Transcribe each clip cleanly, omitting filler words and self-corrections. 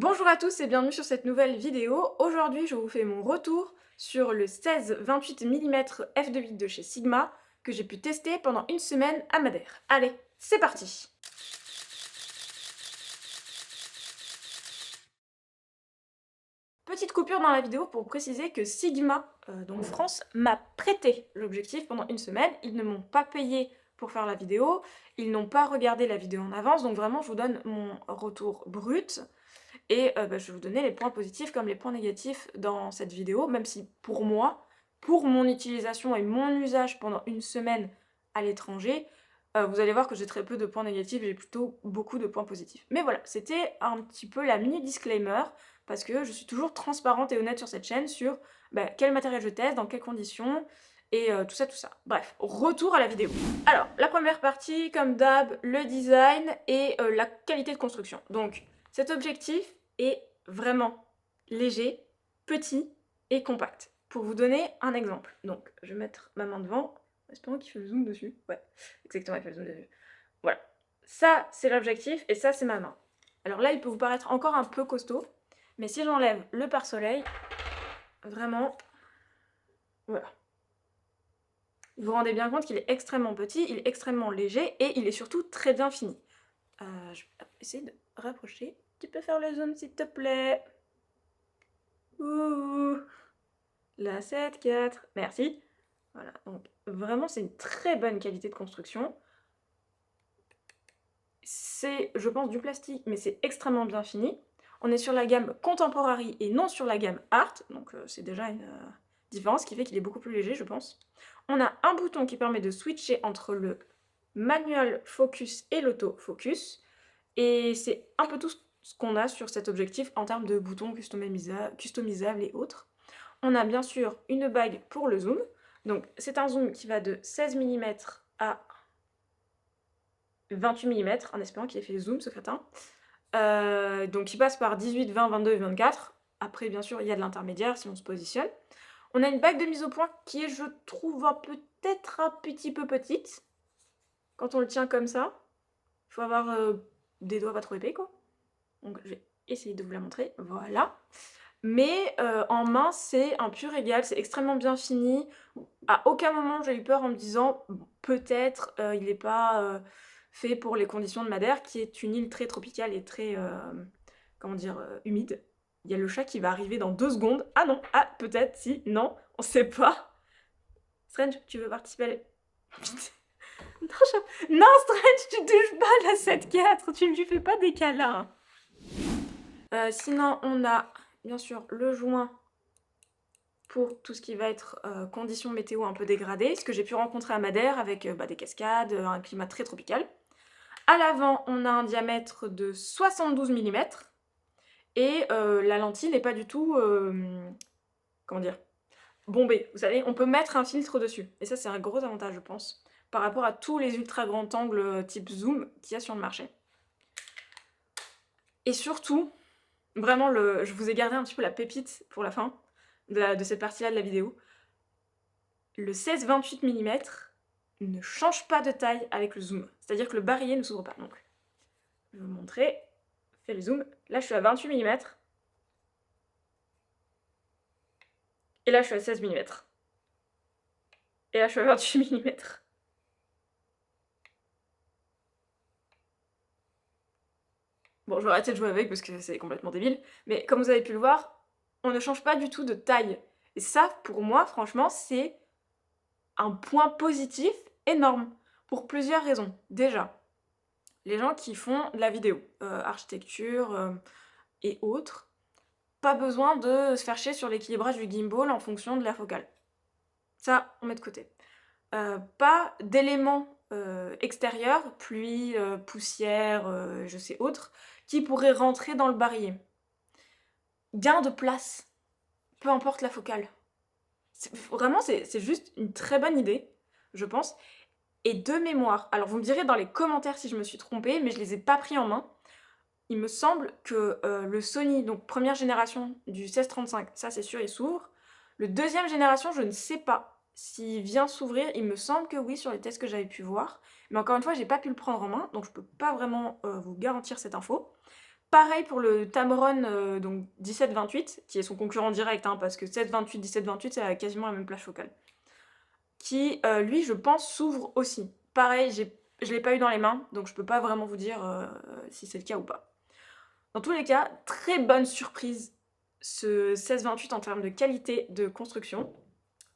Bonjour à tous et bienvenue sur cette nouvelle vidéo. Aujourd'hui, je vous fais mon retour sur le 16-28 mm f2.8 de chez Sigma que j'ai pu tester pendant une semaine à Madère. Allez, c'est parti! Petite coupure dans la vidéo pour préciser que Sigma, donc France, m'a prêté l'objectif pendant une semaine. Ils ne m'ont pas payé pour faire la vidéo, ils n'ont pas regardé la vidéo en avance, donc vraiment je vous donne mon retour brut. Et je vais vous donner les points positifs comme les points négatifs dans cette vidéo, même si pour moi, pour mon utilisation et mon usage pendant une semaine à l'étranger, vous allez voir que j'ai très peu de points négatifs, j'ai plutôt beaucoup de points positifs. Mais voilà, c'était un petit peu la mini disclaimer, parce que je suis toujours transparente et honnête sur cette chaîne sur quel matériel je teste, dans quelles conditions, et tout ça, tout ça. Bref, retour à la vidéo. Alors, la première partie, comme d'hab, le design et la qualité de construction. Donc, cet objectif est vraiment léger, petit et compact. Pour vous donner un exemple, donc je vais mettre ma main devant, en espérant qu'il fait le zoom dessus. Ouais, exactement, il fait le zoom dessus. Voilà. Ça, c'est l'objectif et ça, c'est ma main. Alors là, il peut vous paraître encore un peu costaud, mais si j'enlève le pare-soleil, vraiment, voilà. Vous vous rendez bien compte qu'il est extrêmement petit, il est extrêmement léger et il est surtout très bien fini. Je vais essayer de rapprocher. Tu peux faire le zoom s'il te plaît. Ouh, la 7-4, merci. Voilà, donc vraiment c'est une très bonne qualité de construction. C'est, je pense, du plastique, mais c'est extrêmement bien fini. On est sur la gamme Contemporary et non sur la gamme Art, donc c'est déjà une différence qui fait qu'il est beaucoup plus léger, je pense. On a un bouton qui permet de switcher entre le manual focus et l'auto-focus, et c'est un peu tout ce qu'on a sur cet objectif en termes de boutons customisables et autres. On a bien sûr une bague pour le zoom, donc c'est un zoom qui va de 16 mm à 28 mm, en espérant qu'il ait fait le zoom ce crétin. Donc il passe par 18, 20, 22 et 24. Après, bien sûr, il y a de l'intermédiaire si on se positionne. On a une bague de mise au point qui est, je trouve, peut-être un petit peu petite. Quand on le tient comme ça, il faut avoir des doigts pas trop épais, quoi. Donc je vais essayer de vous la montrer. Voilà. Mais en main, c'est un pur régal, c'est extrêmement bien fini. À aucun moment j'ai eu peur en me disant peut-être il n'est pas fait pour les conditions de Madère, qui est une île très tropicale et très, comment dire, humide. Il y a le chat qui va arriver dans 2 secondes. Ah non, ah peut-être, si, non, on sait pas. Strange, tu veux participer à non, non, Strange, tu touches pas la 7-4, tu ne lui fais pas des câlins. Sinon, on a bien sûr le joint pour tout ce qui va être conditions météo un peu dégradées, ce que j'ai pu rencontrer à Madère avec des cascades, un climat très tropical. À l'avant, on a un diamètre de 72 mm et la lentille n'est pas du tout, comment dire, bombée. Vous savez, on peut mettre un filtre dessus. Et ça, c'est un gros avantage, je pense, par rapport à tous les ultra grands angles type zoom qu'il y a sur le marché. Et surtout, vraiment, je vous ai gardé un petit peu la pépite pour la fin de cette partie-là de la vidéo. Le 16-28 mm ne change pas de taille avec le zoom. C'est-à-dire que le barillet ne s'ouvre pas. Donc, je vais vous montrer. Fais le zoom. Là, je suis à 28 mm. Et là, je suis à 16 mm. Et là, je suis à 28 mm. Bon, je vais arrêter de jouer avec parce que c'est complètement débile. Mais comme vous avez pu le voir, on ne change pas du tout de taille. Et ça, pour moi, franchement, c'est un point positif énorme. Pour plusieurs raisons. Déjà, les gens qui font de la vidéo, architecture et autres, pas besoin de se faire chier sur l'équilibrage du gimbal en fonction de la focale. Ça, on met de côté. Pas d'éléments extérieurs, pluie, poussière, je sais autres, qui pourraient rentrer dans le barillet. Gain de place, peu importe la focale. Vraiment, c'est juste une très bonne idée, je pense. Et de mémoire, alors vous me direz dans les commentaires si je me suis trompée, mais je les ai pas pris en main. Il me semble que le Sony, donc première génération du 1635, ça c'est sûr, il s'ouvre. Le deuxième génération, je ne sais pas s'il vient s'ouvrir. Il me semble que oui, sur les tests que j'avais pu voir. Mais encore une fois, j'ai pas pu le prendre en main, donc je peux pas vraiment vous garantir cette info. Pareil pour le Tamron donc 17-28, qui est son concurrent direct, hein, parce que 7-28, 17-28, c'est quasiment la même plage focale. Qui, lui, je pense, s'ouvre aussi. Pareil, je l'ai pas eu dans les mains, donc je peux pas vraiment vous dire si c'est le cas ou pas. Dans tous les cas, très bonne surprise, ce 16-28 en termes de qualité de construction.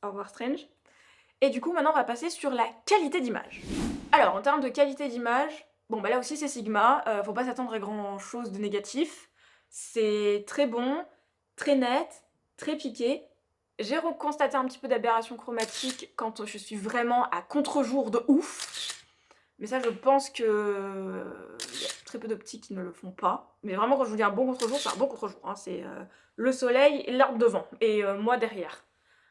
Au revoir Strange. Et du coup, maintenant, on va passer sur la qualité d'image. Alors, en termes de qualité d'image, bon, bah là aussi, c'est Sigma. Faut pas s'attendre à grand chose de négatif. C'est très bon, très net, très piqué. J'ai constaté un petit peu d'aberration chromatique quand je suis vraiment à contre-jour de ouf. Mais ça, je pense que y a très peu d'optiques qui ne le font pas. Mais vraiment, quand je vous dis un bon contre-jour, c'est un bon contre-jour. Hein. C'est le soleil et l'arbre devant. Et moi derrière.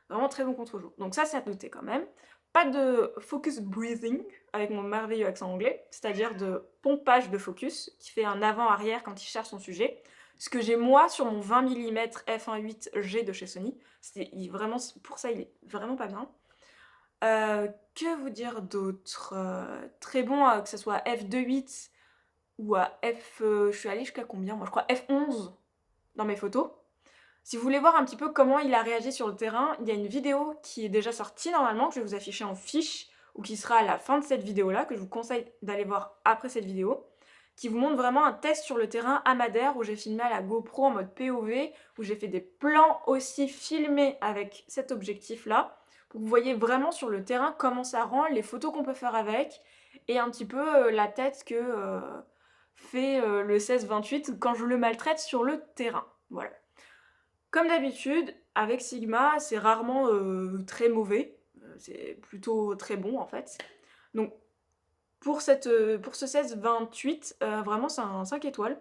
Vraiment très bon contre-jour. Donc ça, c'est à noter quand même. Pas de focus breathing, avec mon merveilleux accent anglais, c'est-à-dire de pompage de focus, qui fait un avant-arrière quand il cherche son sujet. Ce que j'ai moi sur mon 20 mm f1.8G de chez Sony. Vraiment, pour ça, il est vraiment pas bien. Que vous dire d'autre? Très bon, que ce soit f2.8 ou à je suis allée jusqu'à combien? Moi, je crois f11 dans mes photos. Si vous voulez voir un petit peu comment il a réagi sur le terrain, il y a une vidéo qui est déjà sortie normalement, que je vais vous afficher en fiche, ou qui sera à la fin de cette vidéo-là, que je vous conseille d'aller voir après cette vidéo, qui vous montre vraiment un test sur le terrain à Madère, où j'ai filmé à la GoPro en mode POV, où j'ai fait des plans aussi filmés avec cet objectif-là, pour que vous voyez vraiment sur le terrain comment ça rend, les photos qu'on peut faire avec, et un petit peu la tête que fait le 16-28 quand je le maltraite sur le terrain. Voilà. Comme d'habitude, avec Sigma, c'est rarement très mauvais, c'est plutôt très bon en fait. Donc pour ce 16-28, vraiment c'est un 5 étoiles.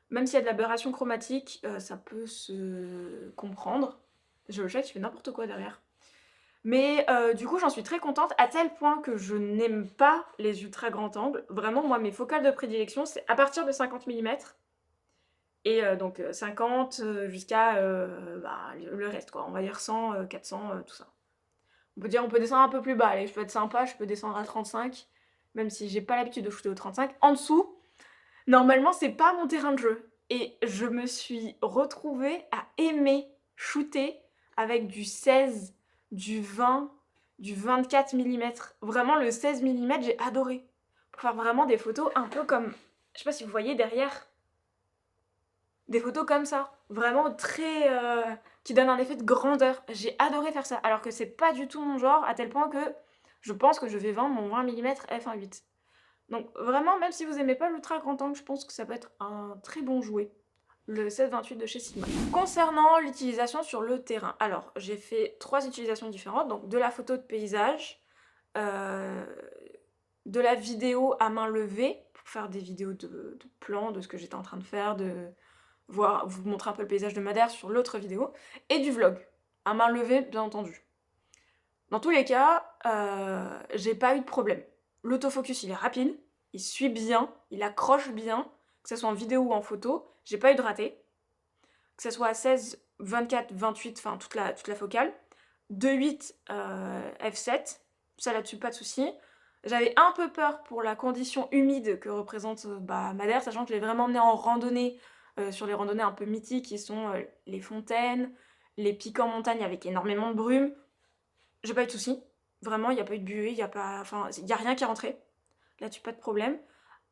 Même s'il y a de l'aberration chromatique, ça peut se comprendre. J'ai le chat qui fait n'importe quoi derrière. Mais du coup j'en suis très contente, à tel point que je n'aime pas les ultra grands angles. Vraiment, moi mes focales de prédilection, c'est à partir de 50 mm. Et donc 50 jusqu'à le reste, quoi. On va dire 100, 400, tout ça. On peut descendre un peu plus bas. Allez, je peux être sympa, je peux descendre à 35, même si j'ai pas l'habitude de shooter au 35. En dessous, normalement, c'est pas mon terrain de jeu. Et je me suis retrouvée à aimer shooter avec du 16, du 20, du 24 mm. Vraiment, le 16 mm, j'ai adoré. Pour faire vraiment des photos un peu comme... Je sais pas si vous voyez derrière... Des photos comme ça, vraiment très... qui donnent un effet de grandeur. J'ai adoré faire ça, alors que c'est pas du tout mon genre, à tel point que je pense que je vais vendre mon 20 mm f1.8. Donc vraiment, même si vous aimez pas l'ultra grand angle, je pense que ça peut être un très bon jouet. Le 16-28 de chez Sigma. Concernant l'utilisation sur le terrain, alors j'ai fait 3 utilisations différentes, donc de la photo de paysage, de la vidéo à main levée, pour faire des vidéos de plans, de ce que j'étais en train de faire, vous montrer un peu le paysage de Madère sur l'autre vidéo, et du vlog, à main levée bien entendu. Dans tous les cas, j'ai pas eu de problème. L'autofocus il est rapide, il suit bien, il accroche bien, que ce soit en vidéo ou en photo, j'ai pas eu de raté. Que ce soit à 16, 24, 28, enfin toute la focale. 2.8 f7, ça là-dessus pas de souci. J'avais un peu peur pour la condition humide que représente Madère, sachant que je l'ai vraiment emmené en randonnée, sur les randonnées un peu mythiques qui sont les fontaines, les pics en montagne avec énormément de brume. J'ai pas eu de soucis, vraiment, il n'y a pas eu de buée, il n'y a rien qui est rentré. Là-dessus, pas de problème.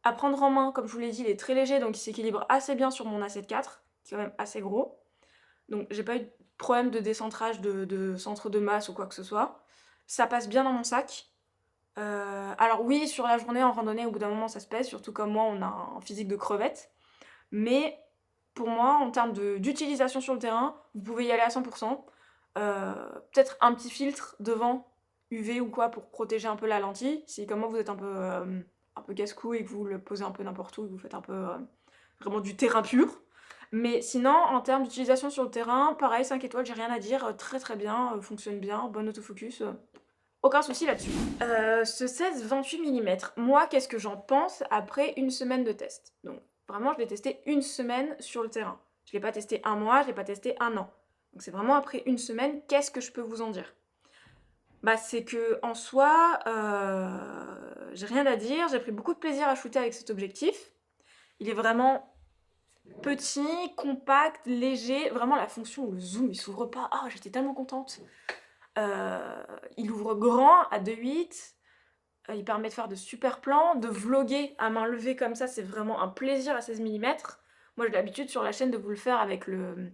À prendre en main, comme je vous l'ai dit, il est très léger, donc il s'équilibre assez bien sur mon A7 IV, qui est quand même assez gros. Donc j'ai pas eu de problème de décentrage de centre de masse ou quoi que ce soit. Ça passe bien dans mon sac. Alors oui, sur la journée, en randonnée, au bout d'un moment, ça se pèse, surtout comme moi, on a un physique de crevette. Mais pour moi, en termes d'utilisation sur le terrain, vous pouvez y aller à 100%. Peut-être un petit filtre devant, UV ou quoi, pour protéger un peu la lentille. Si comme moi, vous êtes un peu casse-cou et que vous le posez un peu n'importe où, et que vous faites un peu vraiment du terrain pur. Mais sinon, en termes d'utilisation sur le terrain, pareil, 5 étoiles, j'ai rien à dire, très très bien, fonctionne bien, bon autofocus, aucun souci là-dessus. Ce 16-28 mm, moi, qu'est-ce que j'en pense après une semaine de test? Donc, vraiment, je l'ai testé une semaine sur le terrain. Je l'ai pas testé un mois, je l'ai pas testé un an. Donc c'est vraiment après une semaine, qu'est-ce que je peux vous en dire? C'est que en soi, j'ai rien à dire, j'ai pris beaucoup de plaisir à shooter avec cet objectif. Il est vraiment petit, compact, léger, vraiment la fonction où le zoom il s'ouvre pas, ah j'étais tellement contente. Il ouvre grand à 2.8, il permet de faire de super plans, de vlogger à main levée comme ça, c'est vraiment un plaisir à 16 mm. Moi j'ai l'habitude sur la chaîne de vous le faire avec le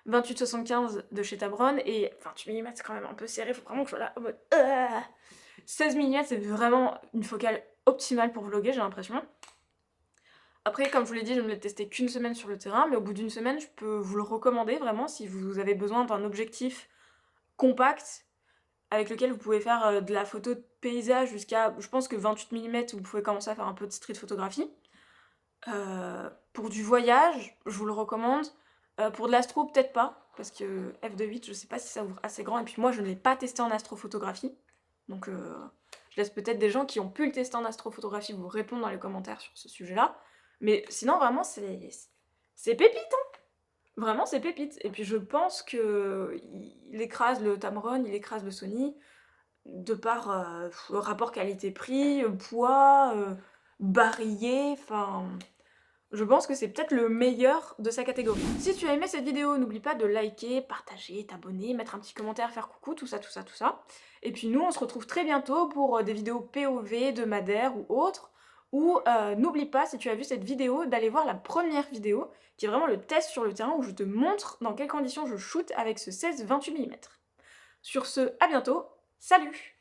28-75 de chez Tamron, et 28 mm c'est quand même un peu serré, faut vraiment que je sois là en mode 16 mm c'est vraiment une focale optimale pour vlogger, j'ai l'impression. Après, comme je vous l'ai dit, je ne l'ai testé qu'une semaine sur le terrain, mais au bout d'une semaine, je peux vous le recommander vraiment si vous avez besoin d'un objectif compact avec lequel vous pouvez faire de la photo de paysage jusqu'à, je pense que 28 mm, vous pouvez commencer à faire un peu de street photographie. Pour du voyage, je vous le recommande. Pour de l'astro, peut-être pas, parce que f2.8, je sais pas si ça ouvre assez grand, et puis moi, je ne l'ai pas testé en astrophotographie. Donc, je laisse peut-être des gens qui ont pu le tester en astrophotographie vous répondre dans les commentaires sur ce sujet-là. Mais sinon, vraiment, c'est pépite, hein. Vraiment, c'est pépite. Et puis, je pense que il écrase le Tamron, il écrase le Sony, de par le rapport qualité-prix, poids, barillet, enfin... Je pense que c'est peut-être le meilleur de sa catégorie. Si tu as aimé cette vidéo, n'oublie pas de liker, partager, t'abonner, mettre un petit commentaire, faire coucou, tout ça, tout ça, tout ça. Et puis nous, on se retrouve très bientôt pour des vidéos POV, de Madère ou autres. Ou n'oublie pas, si tu as vu cette vidéo, d'aller voir la première vidéo, qui est vraiment le test sur le terrain où je te montre dans quelles conditions je shoot avec ce 16-28 mm. Sur ce, à bientôt, salut!